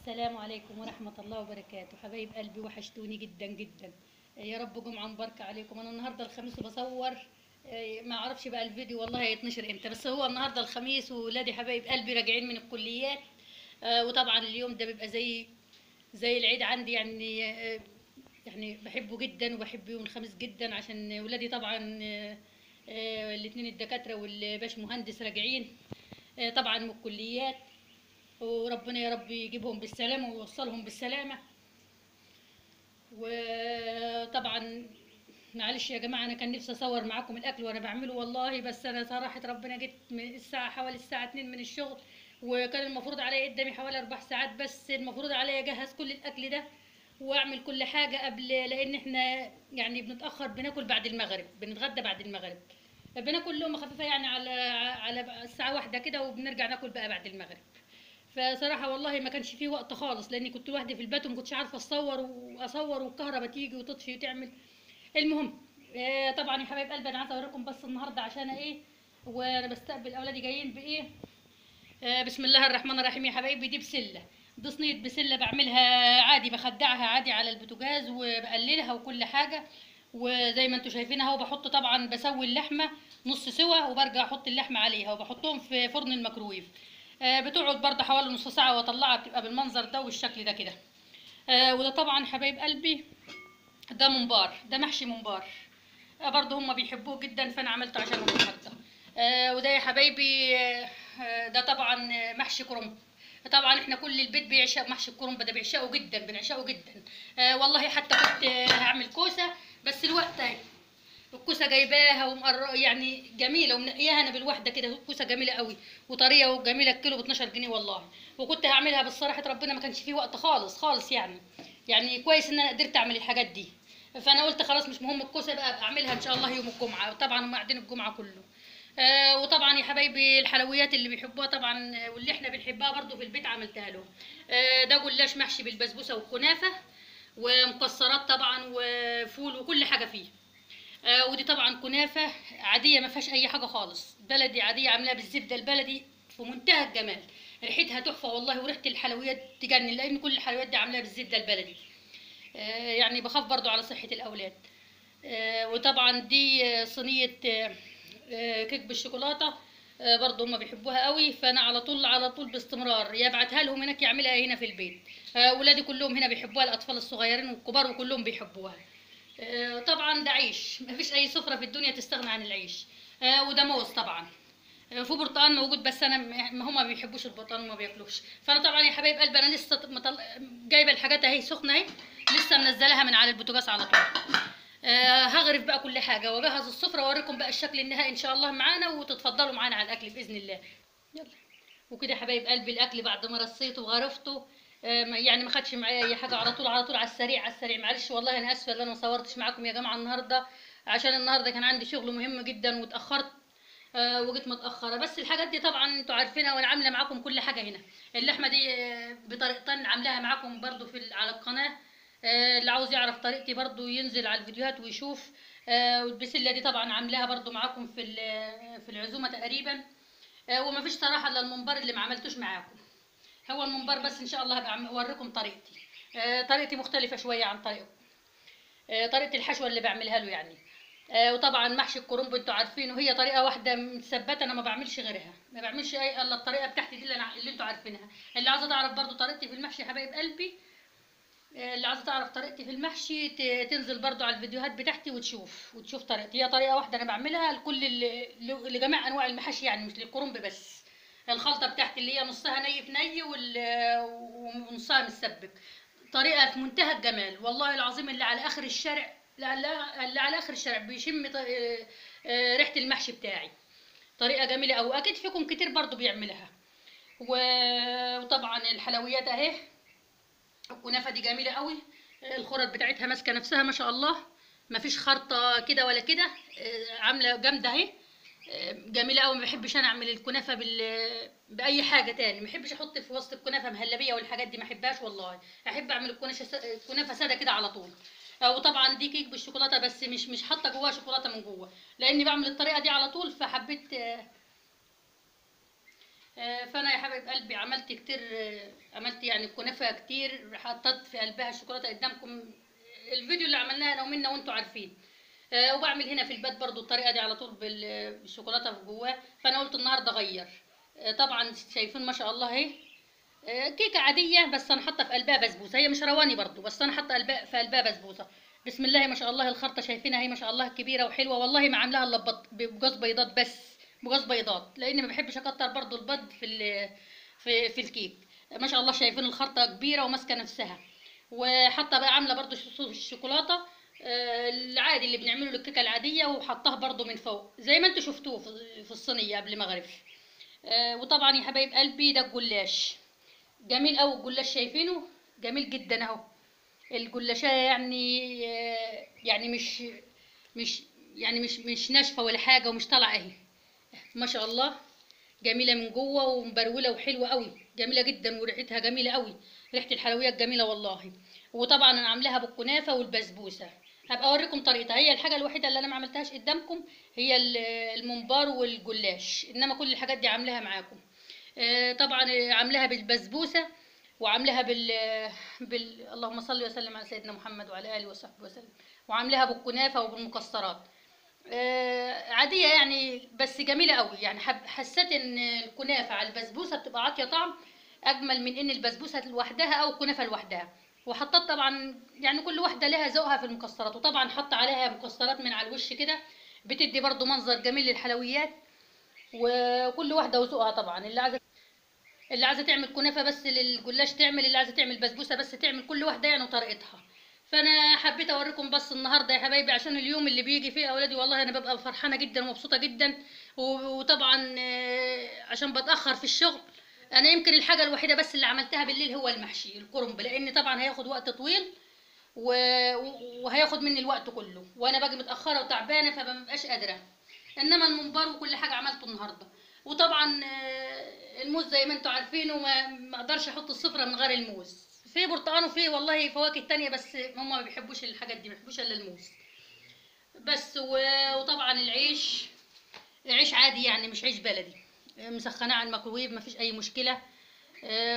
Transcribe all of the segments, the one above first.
السلام عليكم ورحمة الله وبركاته، حبايب قلبي وحشتوني جدا جدا. يا رب جمعة مباركة عليكم. أنا النهاردة الخميس وبصور. ما أعرفش بقى الفيديو والله هيتنشر إمتى، بس هو النهاردة الخميس وولادي حبايب قلبي راجعين من الكليات. وطبعا اليوم ده بيبقى زي العيد عندي يعني. يعني بحبه جدا وبحب يوم الخميس جدا عشان ولادي طبعا الاتنين الدكاترة والباش مهندس راجعين طبعا من الكليات. وربنا يا رب يجيبهم بالسلامة ويوصلهم بالسلامة. وطبعا معلش يا جماعة، أنا كان نفسي أصور معاكم الأكل وأنا بعمله والله، بس أنا صراحة ربنا جيت من حوالي الساعة 2 من الشغل، وكان المفروض عليا قدامي حوالي 4 ساعات، بس المفروض عليا أجهز كل الأكل ده وأعمل كل حاجة قبل، لأن إحنا يعني بنتأخر، بناكل بعد المغرب، بنتغدى بعد المغرب، بناكل لقمة خفيفة يعني على الساعة 1 كده، وبنرجع ناكل بقى بعد المغرب. فصراحة والله ما كانش فيه وقت خالص، لاني كنت لوحدي في البيت وما كنتش عارفة اصور والكهرباء تيجي وتطفي وتعمل. المهم، طبعا يا حبايب قلبي انا عايزه اوريكم بس النهارده عشان ايه، وانا بستقبل اولادي جايين بايه. بسم الله الرحمن الرحيم يا حبايبي. دي بسله، دي صينيه بسله بعملها عادي، بخدعها عادي على البوتاجاز وبقللها وكل حاجه. وزي ما انتم شايفين اهو، بحط طبعا بسوي اللحمه نص سوا وبرجع احط اللحمه عليها وبحطهم في فرن الميكرويف. بتقعد برضه حوالي نص ساعه واطلعها، بتبقى بالمنظر ده والشكل ده كده. وده طبعا حبايب قلبي، ده ممبار، ده محشي ممبار. برضه هم بيحبوه جدا، فانا عملته عشانهم النهارده. وده يا حبايبي ده طبعا محشي كرنب. طبعا احنا كل البيت بيعشق محشي الكرنب ده، بيعشقه جدا، بنعشقه جدا. والله حتى كنت هعمل كوسه، بس الوقت اهي الكوسه جايباها يعني جميله ومنقياها انا بالواحده كده، كوسه جميله قوي وطريه وجميله، الكيلو ب 12 جنيه والله. وكنت هعملها بس صراحه ربنا ما كانش فيه وقت خالص خالص يعني. يعني كويس ان انا قدرت اعمل الحاجات دي. فانا قلت خلاص مش مهم الكوسه بقى، أبقى اعملها ان شاء الله يوم الجمعه، وطبعا هم قاعدين الجمعه كله. وطبعا يا حبايبي الحلويات اللي بيحبوها طبعا واللي احنا بنحبها برضو في البيت عملتها لهم. ده جلاش محشي بالبسبوسه والكنافه ومكسرات طبعا وفول وكل حاجه فيه. ودي طبعا كنافه عاديه ما فيهاش اي حاجه خالص، بلدي عاديه، عاملاها بالزبده البلدي في منتهى الجمال. ريحتها تحفه والله، وريحه الحلويات تجنن، لان كل الحلويات دي عاملاها بالزبده البلدي. يعني بخاف برضو على صحه الاولاد. وطبعا دي صينيه كيك بالشوكولاته. برضه هم بيحبوها قوي، فانا على طول باستمرار يا ابعتها لهم هناك يعملها هنا في البيت. ولادي كلهم هنا بيحبوها، الاطفال الصغيرين والكبار وكلهم بيحبوها. طبعا ده عيش، مفيش اي سفرة في الدنيا تستغنى عن العيش. وده موز طبعا. في برتقال موجود، بس انا ما هما ما بيحبوش البرتقال وما بياكلوش. فانا طبعا يا حبايب قلبي انا لسه جايبه الحاجات اهي سخنه اهي، لسه منزلاها من على البوتاجاز على طول. هغرف بقى كل حاجه واجهز السفره واوريكم بقى الشكل النهائي ان شاء الله معانا، وتتفضلوا معانا على الاكل باذن الله. يلا. وكده يا حبايب قلبي الاكل بعد ما رصيته وغرفته، يعني ما خدش معايا اي حاجه، على طول على السريع على السريع. معلش والله انا اسفه ان انا ما صورتش معاكم يا جماعه النهارده، عشان النهارده كان عندي شغل مهم جدا واتاخرت. وجيت متاخره، بس الحاجات دي طبعا انتوا عارفينها، وانا عامله معاكم كل حاجه هنا. اللحمه دي بطريقتين عاملاها معاكم برضو على القناه. اللي عاوز يعرف طريقتي برضو ينزل على الفيديوهات ويشوف. والبسله دي طبعا عاملاها برضو معاكم في العزومه تقريبا. وما فيش صراحه الا الممبار اللي ما عملتوش معاكم. هو الممبار بس، ان شاء الله هبقى اوريكم طريقتي. طريقتي مختلفه شويه عن طريقه طريقه الحشوه اللي بعملها له يعني. وطبعا محشي الكرنب انتوا عارفينه، هي طريقه واحده مثبته، انا ما بعملش غيرها، ما بعملش اي الا الطريقه بتاعتي دي اللي انتوا عارفينها. اللي عايزه تعرف برضو طريقتي في المحشي يا حبايب قلبي، اللي عايزه تعرف طريقتي في المحشي تنزل برضو على الفيديوهات بتاعتي وتشوف طريقتي. هي طريقه واحده انا بعملها لكل لجميع انواع المحاشي يعني، مش للكرنب بس. الخلطه بتاعتي اللي هي نصها ني في ني ونصها مسبك. طريقه في منتهى الجمال والله العظيم، اللي على اخر الشارع، اللي على اخر الشارع بيشم ريحه المحشي بتاعي. طريقه جميله، او اكيد فيكم كتير برضو بيعملها. وطبعا الحلويات اهي، الكنافه دي جميله قوي. الخرط بتاعتها ماسكه نفسها ما شاء الله، ما فيش خرطه كده ولا كده. عامله جامده اهي. جميله قوي. ما بحبش انا اعمل الكنافه باي حاجه تاني، ما بحبش احط في وسط الكنافه مهلبيه والحاجات دي، ما احبهاش والله. احب اعمل الكنافه ساده كده على طول. وطبعا دي كيك بالشوكولاته، بس مش حاطه جواها شوكولاته من جوه، لاني بعمل الطريقه دي على طول، فحبيت فانا يا حبايب قلبي عملت كتير، عملت يعني كنافه كتير، حطيت في قلبها الشوكولاته قدامكم الفيديو اللي عملناه انا ومنى وانتوا عارفين. وبعمل هنا في البيت برضو الطريقه دي على طول بالشوكولاته في جواه. فانا قلت النهارده اغير. طبعا شايفين ما شاء الله اهي. كيكه عاديه بس انا حاطه في قلبها بسبوسه، هي مش رواني برضو بس انا حاطه في قلبها بسبوسه. بسم الله ما شاء الله، الخرطه شايفينها هي ما شاء الله كبيره وحلوه، والله ما عاملاها الا بجوز بيضات بس، بجوز بيضات، لاني ما بحبش اكتر برضو البيض في الكيك. ما شاء الله شايفين الخرطه كبيره وماسكه نفسها. وحاطه بقى عامله برضو صوص الشوكولاته العادي اللي بنعمله للكيكه العاديه، وحطاه برضو من فوق زي ما انتوا شفتوه في الصينيه قبل ما اغرف. وطبعا يا حبايب قلبي ده الجلاش جميل قوي، الجلاش شايفينه جميل جدا اهو. الجلاشة يعني يعني مش يعني مش ناشفه ولا حاجه ومش طالعه اهي. ما شاء الله جميله من جوه ومبروله وحلوه قوي، جميله جدا وريحتها جميله قوي، ريحه الحلويات جميله والله. وطبعا انا عاملاها بالكنافه والبسبوسه، هبقى اوريكم طريقتها. هي الحاجه الوحيده اللي انا ما عملتهاش قدامكم هي الممبار والجلاش، انما كل الحاجات دي عاملاها معاكم. طبعا عاملاها بالبسبوسه، وعاملاها اللهم صل وسلم على سيدنا محمد وعلى اله وصحبه وسلم، وعاملاها بالكنافه وبالمكسرات. عاديه يعني بس جميله قوي يعني. حسيت ان الكنافه على البسبوسه بتبقى عاطيه طعم اجمل من ان البسبوسه لوحدها او الكنافه لوحدها. وحطيت طبعا يعني كل واحده لها ذوقها في المكسرات، وطبعا حط عليها مكسرات من على الوش كده بتدي برضو منظر جميل للحلويات. وكل واحده وذوقها طبعا، اللي عايزه تعمل كنافه بس للجلاش تعمل، اللي عايزه تعمل بسبوسه بس تعمل، كل واحده يعني وطريقتها. فانا حبيت اوريكم بس النهارده يا حبايبي عشان اليوم اللي بيجي فيه اولادي والله انا ببقى فرحانه جدا ومبسوطه جدا. وطبعا عشان بتاخر في الشغل. انا يمكن الحاجه الوحيده بس اللي عملتها بالليل هو المحشي الكرنب، لان طبعا هياخد وقت طويل وهياخد مني الوقت كله، وانا باجي متاخره وتعبانه فمبقاش قادره. انما الممبار وكل حاجه عملته النهارده. وطبعا الموز زي ما انتوا عارفين، وما ما اقدرش احط السفره من غير الموز. في برتقان وفي والله فواكه تانية بس هم ما بيحبوش الحاجات دي، ما بيحبوش الا الموز بس. وطبعا عيش عادي يعني مش عيش بلدي، مسخناه على الميكروويف ما فيش اي مشكله.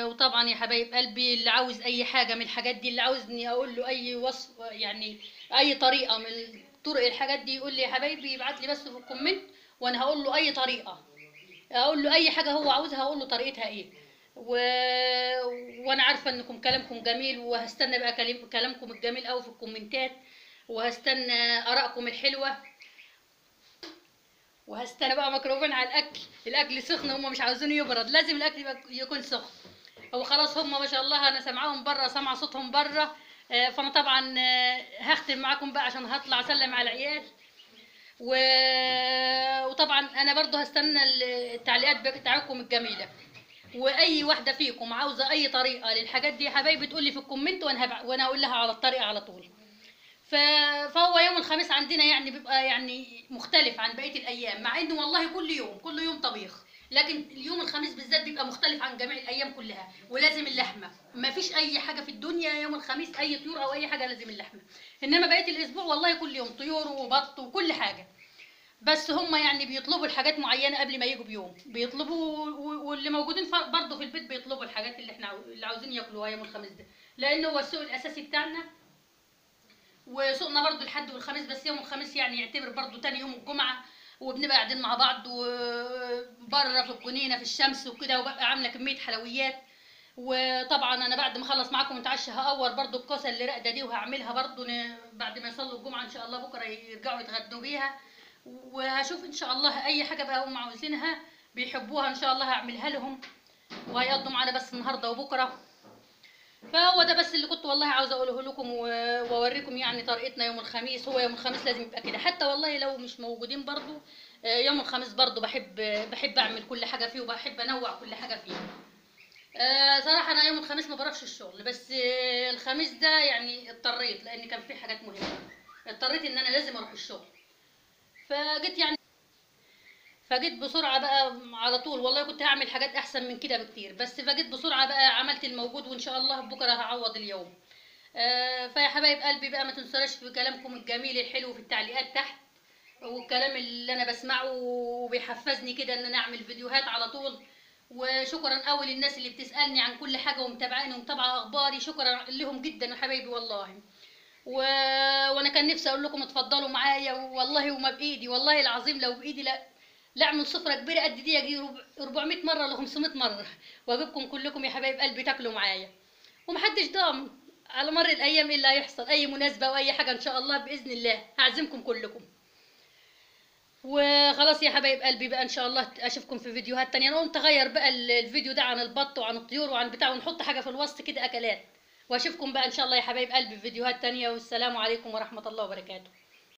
وطبعا يا حبايب قلبي اللي عاوز اي حاجه من الحاجات دي، اللي عاوزني اقول له اي وصف يعني اي طريقه من طرق الحاجات دي، يقول لي يا حبايبي يبعت لي بس في الكومنت وانا هقول له اي طريقه، اقول له اي حاجه هو عاوزها اقول له طريقتها ايه. و... وانا عارفه انكم كلامكم جميل، وهستنى بقى كلامكم الجميل قوي في الكومنتات، وهستنى ارائكم الحلوه، وهستنى بقى ميكروفون على الاكل سخن، هم مش عاوزينه يبرد، لازم الاكل يكون سخن. هو خلاص هم ما شاء الله انا سامعاهم بره، سامعه صوتهم بره. فانا طبعا هختم معاكم بقى عشان هطلع اسلم على العيال. و... وطبعا انا برضو هستنى التعليقات بتاعتكم الجميله. واي واحده فيكم عاوزه اي طريقه للحاجات دي يا حبايبي تقول لي في الكومنت، وانا اقول لها على الطريقه على طول. ف... فهو يوم الخميس عندنا يعني بيبقى يعني مختلف عن بقيه الايام، مع انه والله كل يوم طبيخ، لكن اليوم الخميس بالذات بيبقى مختلف عن جميع الايام كلها، ولازم اللحمه. ما فيش اي حاجه في الدنيا يوم الخميس اي طيور او اي حاجه لازم اللحمه. انما بقيه الاسبوع والله كل يوم طيور وبط وكل حاجه. بس هم يعني بيطلبوا الحاجات معينه قبل ما يجوا بيوم بيطلبوا، واللي موجودين برضه في البيت بيطلبوا الحاجات اللي احنا اللي عاوزين ياكلوها يوم الخميس ده، لانه هو السوق الاساسي بتاعنا. وسوقنا برضو الحد والخميس، بس يوم الخميس يعني يعتبر برضو تاني يوم الجمعة. وبنبقى قاعدين مع بعض وبره في الجنينة في الشمس وكده، وببقى عاملة كمية حلويات. وطبعا انا بعد ما اخلص معاكم نتعشى هقور برضو الكوسه اللي راقده دي، وهعملها برضو بعد ما يصلوا الجمعه ان شاء الله بكره يرجعوا يتغدوا بيها. وهشوف ان شاء الله اي حاجه بقى هم عاوزينها بيحبوها ان شاء الله هعملها لهم، وهيقضوا معانا بس النهارده وبكره. فهو ده بس اللي كنت والله عاوزه اقوله لكم واوريكم يعني طريقتنا يوم الخميس. هو يوم الخميس لازم يبقى كده، حتى والله لو مش موجودين برضو يوم الخميس برضو بحب اعمل كل حاجه فيه، وبحب انوع كل حاجه فيه. صراحه انا يوم الخميس ما بروحش الشغل، بس الخميس ده يعني اضطريت لان كان في حاجات مهمه، اضطريت ان انا لازم اروح الشغل. فجيت يعني فجيت بسرعة بقى على طول، والله كنت هعمل حاجات أحسن من كده بكتير، بس فجيت بسرعة بقى عملت الموجود، وإن شاء الله بكرة هعوض اليوم. فيا حبايب قلبي بقى ما تنساش في كلامكم الجميل الحلو في التعليقات تحت، والكلام اللي أنا بسمعه وبيحفزني كده إن أنا أعمل فيديوهات على طول. وشكرا قوي للناس اللي بتسالني عن كل حاجه ومتابعاني ومتابعه اخباري، شكرا لهم جدا يا حبايبي والله. و... وانا كان نفسي اقول لكم اتفضلوا معايا والله، وما بايدي والله العظيم، لو بايدي لا اعمل سفره كبيره قد دي، اجي 400 مره ولا 500 مره واجيبكم كلكم يا حبايب قلبي تاكلوا معايا. ومحدش ضامن على مر الايام ايه اللي هيحصل، اي مناسبه واي حاجه ان شاء الله باذن الله هعزمكم كلكم. وخلاص يا حبايب قلبي بقى، ان شاء الله اشوفكم في فيديوهات تانية. انا قلت اغير بقى الفيديو ده عن البط وعن الطيور وعن بتاع، ونحط حاجه في الوسط كده اكلات. واشوفكم بقى ان شاء الله يا حبايب قلبي في فيديوهات تانية، والسلام عليكم ورحمه الله وبركاته.